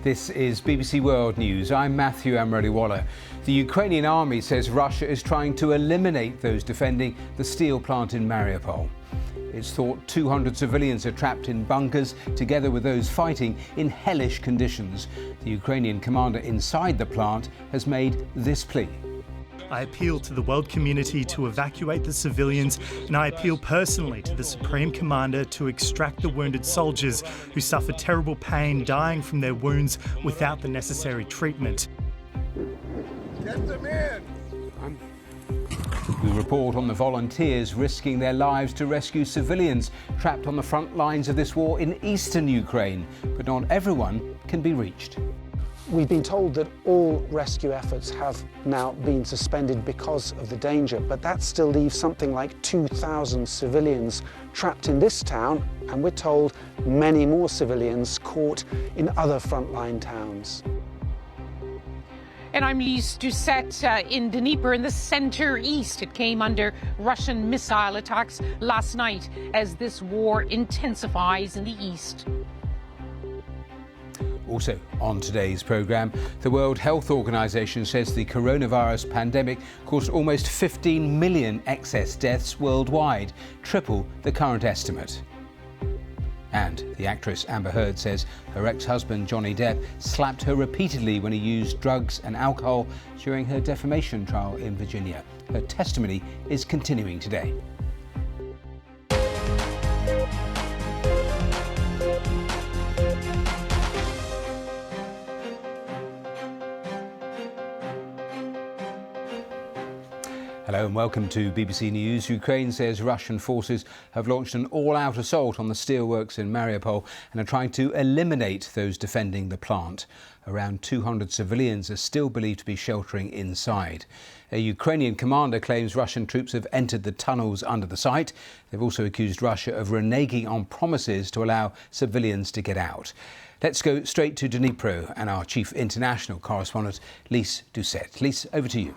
This is BBC World News. I'm Matthew Amroliwala. The Ukrainian army says Russia is trying to eliminate those defending the steel plant in Mariupol. It's thought 200 civilians are trapped in bunkers, together with those fighting in hellish conditions. The Ukrainian commander inside the plant has made this plea. I appeal to the world community to evacuate the civilians, and I appeal personally to the Supreme Commander to extract the wounded soldiers who suffer terrible pain dying from their wounds without the necessary treatment. Get them in! We report on the volunteers risking their lives to rescue civilians trapped on the front lines of this war in eastern Ukraine, but not everyone can be reached. We've been told that all rescue efforts have now been suspended because of the danger, but that still leaves something like 2,000 civilians trapped in this town, and we're told many more civilians caught in other frontline towns. And I'm Lise Doucette in Dnieper in the center east. It came under Russian missile attacks last night as this war intensifies in the east. Also on today's programme, the World Health Organization says the coronavirus pandemic caused almost 15 million excess deaths worldwide, triple the current estimate. And the actress Amber Heard says her ex-husband Johnny Depp slapped her repeatedly when he used drugs and alcohol during her defamation trial in Virginia. Her testimony is continuing today. Hello and welcome to BBC News. Ukraine says Russian forces have launched an all-out assault on the steelworks in Mariupol and are trying to eliminate those defending the plant. Around 200 civilians are still believed to be sheltering inside. A Ukrainian commander claims Russian troops have entered the tunnels under the site. They've also accused Russia of reneging on promises to allow civilians to get out. Let's go straight to Dnipro and our chief international correspondent, Lise Doucette. Lise, over to you.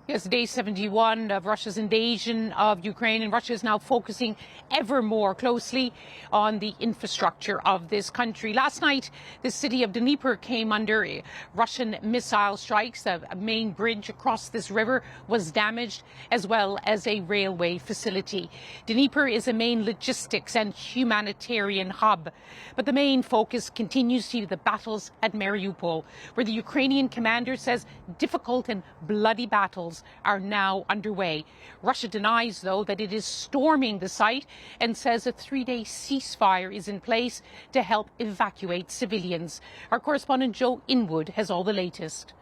Yes, day 71 of Russia's invasion of Ukraine, and Russia is now focusing ever more closely on the infrastructure of this country. Last night, the city of Dnieper came under Russian missile strikes. A main bridge across this river was damaged, as well as a railway facility. Dnieper is a main logistics and humanitarian hub, but the main focus continues to be the battles at Mariupol, where the Ukrainian commander says difficult and bloody battles are now underway. Russia denies, though, that it is storming the site and says a 3-day ceasefire is in place to help evacuate civilians. Our correspondent Joe Inwood has all the latest.